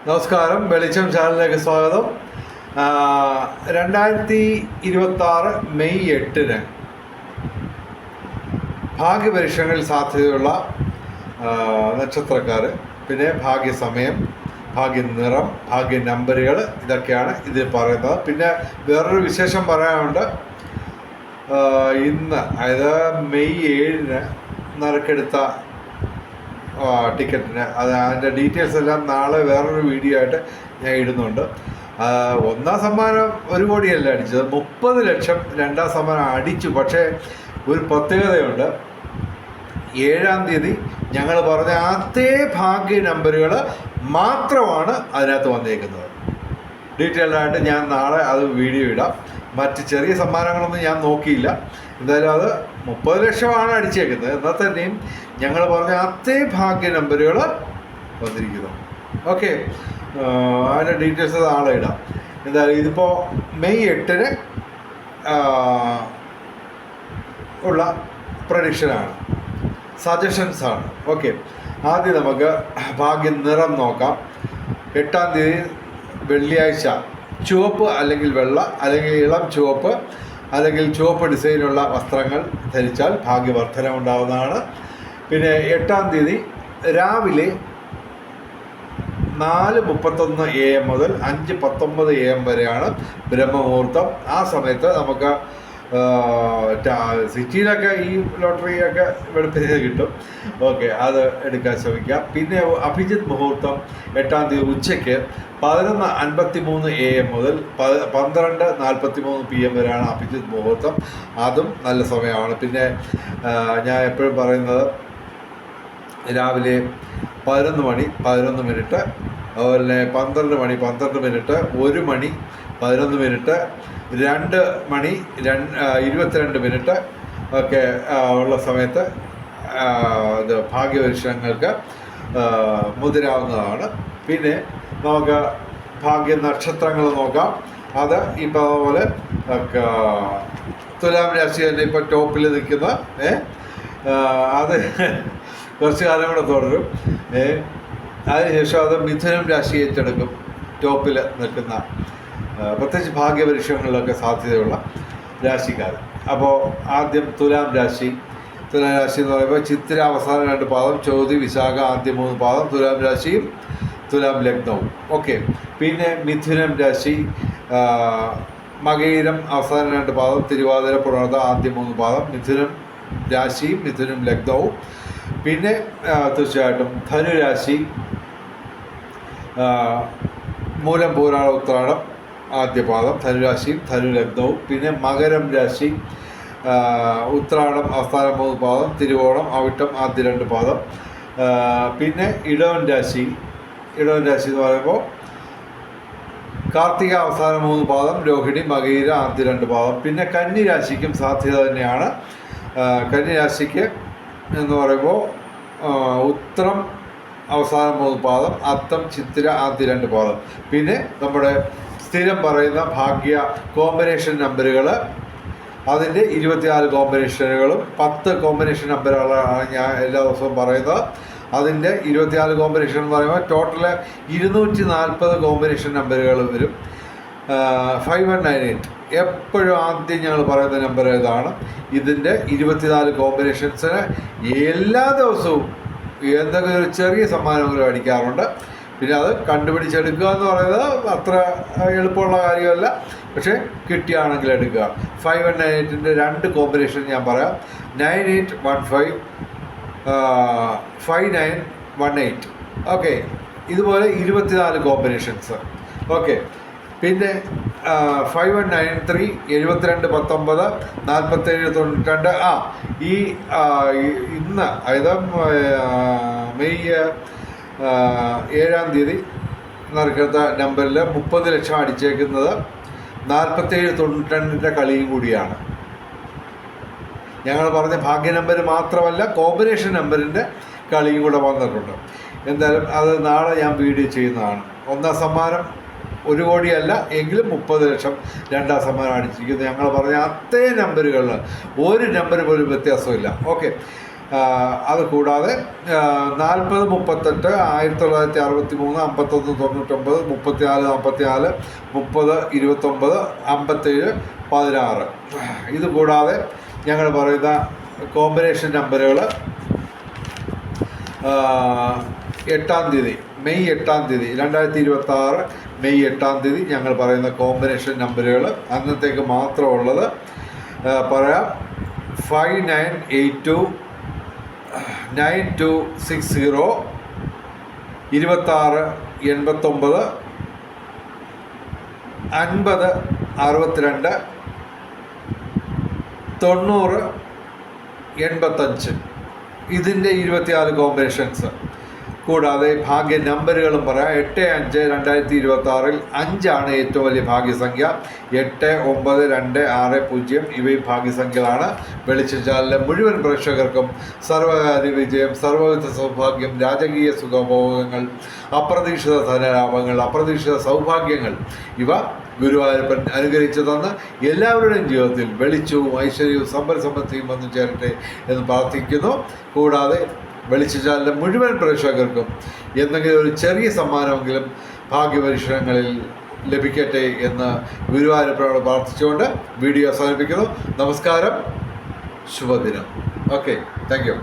നമസ്കാരം, വെളിച്ചം ചാനലിലേക്ക് സ്വാഗതം. 2026 മെയ് 8 ഭാഗ്യപരീക്ഷണങ്ങളിൽ സാധ്യതയുള്ള നക്ഷത്രക്കാർ, പിന്നെ ഭാഗ്യസമയം, ഭാഗ്യ നിറം, ഭാഗ്യ നമ്പറുകൾ, ഇതൊക്കെയാണ് ഇതിൽ പറയുന്നത്. പിന്നെ വേറൊരു വിശേഷം പറയാനുണ്ട്. ഇന്ന്, അതായത് മെയ് 7 നറുക്കെടുത്ത ടിക്കറ്റിന് അതിൻ്റെ ഡീറ്റെയിൽസ് എല്ലാം നാളെ വേറൊരു വീഡിയോ ആയിട്ട് ഞാൻ ഇടുന്നുണ്ട്. ഒന്നാം സമ്മാനം 1 കോടിയല്ല അടിച്ചത്, 30 ലക്ഷം രണ്ടാം സമ്മാനം അടിച്ചു. പക്ഷേ ഒരു പ്രത്യേകതയുണ്ട്. 7-ാം തീയതി ഞങ്ങൾ പറഞ്ഞ അതേ ഭാഗ്യ നമ്പറുകൾ മാത്രമാണ് അതിനകത്ത് വന്നേക്കുന്നത്. ഡീറ്റെയിൽഡായിട്ട് ഞാൻ നാളെ അത് വീഡിയോ ഇടാം. മറ്റ് ചെറിയ സമ്മാനങ്ങളൊന്നും ഞാൻ നോക്കിയില്ല. എന്തായാലും അത് 30 ലക്ഷമാണ് അടിച്ചേക്കുന്നത്. എന്നാൽ തന്നെയും ഞങ്ങൾ പറഞ്ഞ അതേ ഭാഗ്യ നമ്പറുകൾ വന്നിരിക്കുന്നു. ഓക്കെ, അതിൻ്റെ ഡീറ്റെയിൽസ് നാളെ ഇടാം. എന്തായാലും ഇതിപ്പോൾ മെയ് 8 ഉള്ള പ്രഡിക്ഷനാണ്, സജഷൻസാണ്. ഓക്കെ, ആദ്യം നമുക്ക് ഭാഗ്യ നിറം നോക്കാം. 8-ാം തീയതി വെള്ളിയാഴ്ച ചുവപ്പ് അല്ലെങ്കിൽ വെള്ള അല്ലെങ്കിൽ ഇളം ചുവപ്പ് അല്ലെങ്കിൽ ചുവപ്പ് ഡിസൈനുള്ള വസ്ത്രങ്ങൾ ധരിച്ചാൽ ഭാഗ്യവർദ്ധന ഉണ്ടാകുന്നതാണ്. പിന്നെ 8-ാം തീയതി രാവിലെ 4:31 AM മുതൽ 5:19 AM വരെയാണ് ബ്രഹ്മമുഹൂർത്തം. ആ സമയത്ത് നമുക്ക് സിറ്റിയിലൊക്കെ ഈ ലോട്ടറിയൊക്കെ വെളുപ്പിന് കിട്ടും. ഓക്കെ, അത് എടുക്കാൻ ശ്രമിക്കാം. പിന്നെ അഭിജിത്ത് മുഹൂർത്തം 8-ാം തീയതി ഉച്ചയ്ക്ക് 11:53 AM മുതൽ 12:43 PM വരെയാണ് അഭിജിത്ത് മുഹൂർത്തം. അതും നല്ല സമയമാണ്. പിന്നെ ഞാൻ എപ്പോഴും പറയുന്നത്, രാവിലെ 11 മണി 11 മിനിറ്റ്, അതുപോലെ 12 മണി 12 മിനിറ്റ്, 1 മണി 11 മിനിറ്റ്, 2 മണി 22 മിനിറ്റ് ഒക്കെ ഉള്ള സമയത്ത് ഇത് ഭാഗ്യപരീക്ഷണങ്ങൾക്ക് മുതിരാവുന്നതാണ്. പിന്നെ നമുക്ക് ഭാഗ്യ നക്ഷത്രങ്ങൾ നോക്കാം. അത് ഇപ്പോൾ അതുപോലെ തുലാം രാശി തന്നെ ഇപ്പോൾ ടോപ്പിൽ നിൽക്കുന്ന അത് കുറച്ച് കാലം കൂടെ തുടരും. അതിനുശേഷം അത് മിഥുനം രാശി ഏറ്റെടുക്കും, ടോപ്പിൽ നിൽക്കുന്ന പ്രത്യേകിച്ച് ഭാഗ്യപരീക്ഷണങ്ങളിലൊക്കെ സാധ്യതയുള്ള രാശിക്കാർ. അപ്പോൾ ആദ്യം തുലാം രാശി. തുലാം രാശി എന്ന് പറയുമ്പോൾ ചിത്തിര അവസാന 2 പാദം, ചോതി വിശാഖ ആദ്യ 3 പാദം തുലാം രാശിയും തുലാം ലഗ്നവും. ഓക്കെ, പിന്നെ മിഥുനം രാശി, മകയിരം അവസാന 2 പാദം, തിരുവാതിര പുണർത ആദ്യ 3 പാദം, മിഥുനം രാശിയും മിഥുനം ലഗ്നവും. പിന്നെ തീർച്ചയായിട്ടും ധനുരാശി, മൂലം പൂരാള ഉത്രാടം ആദ്യ പാദം, ധനുരാശിയും ധനുലഗ്നവും. പിന്നെ മകരം രാശി, ഉത്രാടം അവസാന 3 പാദം, തിരുവോണം അവിട്ടം ആദ്യ 2 പാദം. പിന്നെ ഇടവൻ രാശി എന്ന് പറയുമ്പോൾ കാർത്തിക അവസാന 3 പാദം, രോഹിണി മകയിര ആദ്യ 2 പാദം. പിന്നെ കന്നി രാശിക്കും സാധ്യത തന്നെയാണ്. കന്നി രാശിക്ക് എന്ന് പറയുമ്പോൾ ഉത്രം അവസാന 3 പാദം, അത്തം ചിത്തിര ആദ്യ 2 പാദം. പിന്നെ നമ്മുടെ സ്ഥിരം പറയുന്ന ഭാഗ്യ കോമ്പിനേഷൻ നമ്പറുകൾ, അതിൻ്റെ 24 കോമ്പിനേഷനുകളും 10 കോമ്പിനേഷൻ നമ്പറുകളാണ് ഞാൻ എല്ലാ ദിവസവും പറയുന്നത്. അതിൻ്റെ 24 കോമ്പിനേഷൻ എന്ന് പറയുമ്പോൾ ടോട്ടൽ 240 കോമ്പിനേഷൻ നമ്പറുകൾ വരും. 5198 എപ്പോഴും ആദ്യം ഞങ്ങൾ പറയുന്ന നമ്പർ ഇതാണ്. ഇതിൻ്റെ 24 കോമ്പിനേഷൻസിന് എല്ലാ ദിവസവും എന്തെങ്കിലും ഒരു ചെറിയ സമ്മാനങ്ങളും അടിക്കാറുണ്ട്. പിന്നെ അത് കണ്ടുപിടിച്ചെടുക്കുക എന്ന് പറയുന്നത് അത്ര എളുപ്പമുള്ള കാര്യമല്ല, പക്ഷേ കിട്ടിയാണെങ്കിൽ എടുക്കുക. 5198ൻ്റെ 2 കോമ്പിനേഷൻ ഞാൻ പറയാം. 9815 5918. ഓക്കെ, ഇതുപോലെ 24 കോമ്പിനേഷൻസ്. ഓക്കെ, പിന്നെ 5193 7219 4792. ഈ ഇന്ന്, അതായത് മെയ് 7-ാം തീയതി നറുക്കെടുത്ത നമ്പറിൽ 30 ലക്ഷം അടിച്ചേക്കുന്നത് 4792ൻ്റെ കളിയും കൂടിയാണ്. ഞങ്ങൾ പറഞ്ഞ ഭാഗ്യ നമ്പർ മാത്രമല്ല, കോമ്പിനേഷൻ നമ്പറിൻ്റെ കളിയും കൂടെ വന്നിട്ടുണ്ട്. എന്തായാലും അത് നാളെ ഞാൻ വീഡിയോ ചെയ്യുന്നതാണ്. ഒന്നാം സമ്മാനം 1 കോടിയല്ല എങ്കിലും 30 ലക്ഷം രണ്ടാം സമ്മാനം അടിച്ചിരിക്കുന്നത്. ഞങ്ങൾ പറഞ്ഞ അതേ നമ്പറുകളിൽ ഒരു നമ്പർ പോലും വ്യത്യാസമില്ല. ഓക്കെ, അത് കൂടാതെ 40 38 1963 51 99 34 44 30 29 57 16 ഇത് കൂടാതെ ഞങ്ങൾ പറയുന്ന കോമ്പിനേഷൻ നമ്പറുകൾ 8-ാം തീയതി മെയ് 8-ാം തീയതി 2026 മെയ് 8-ാം തീയതി ഞങ്ങൾ പറയുന്ന കോമ്പിനേഷൻ നമ്പറുകൾ അന്നത്തേക്ക് മാത്രമുള്ളത് പറയാം. 5982 9260 26 89 50 62 90 85 ഇതിൻ്റെ 24 കോമ്പിനേഷൻസ്. കൂടാതെ ഭാഗ്യ നമ്പറുകളും പറയാം. 85 2026 5 ഏറ്റവും വലിയ ഭാഗ്യസംഖ്യ. 8 9 2 6 0 ഇവയും ഭാഗ്യസംഖ്യകളാണ്. വെളിച്ചം ചാനലിലെ മുഴുവൻ പ്രേക്ഷകർക്കും സർവകാര്യ വിജയം, സർവവിധ സൗഭാഗ്യം, രാജകീയ സുഖഭോഗങ്ങൾ, അപ്രതീക്ഷിത ധനലാഭങ്ങൾ, അപ്രതീക്ഷിത സൗഭാഗ്യങ്ങൾ ഇവ ഗുരുവായൂരപ്പൻ അനുഗ്രഹിച്ചു തന്ന് എല്ലാവരുടെയും ജീവിതത്തിൽ വെളിച്ചവും ഐശ്വര്യവും സമ്പൽ സമൃദ്ധിയും വന്നു ചേരട്ടെ എന്ന് പ്രാർത്ഥിക്കുന്നു. കൂടാതെ വെളിച്ചചാനലിലെ മുഴുവൻ പ്രേക്ഷകർക്കും എന്തെങ്കിലും ഒരു ചെറിയ സമ്മാനമെങ്കിലും ഭാഗ്യപരീക്ഷണങ്ങളിൽ ലഭിക്കട്ടെ എന്ന് ഗുരുവായൂരപ്പനോട് പ്രാർത്ഥിച്ചുകൊണ്ട് വീഡിയോ അവസാനിപ്പിക്കുന്നു. നമസ്കാരം, ശുഭദിനം. Okay, thank you.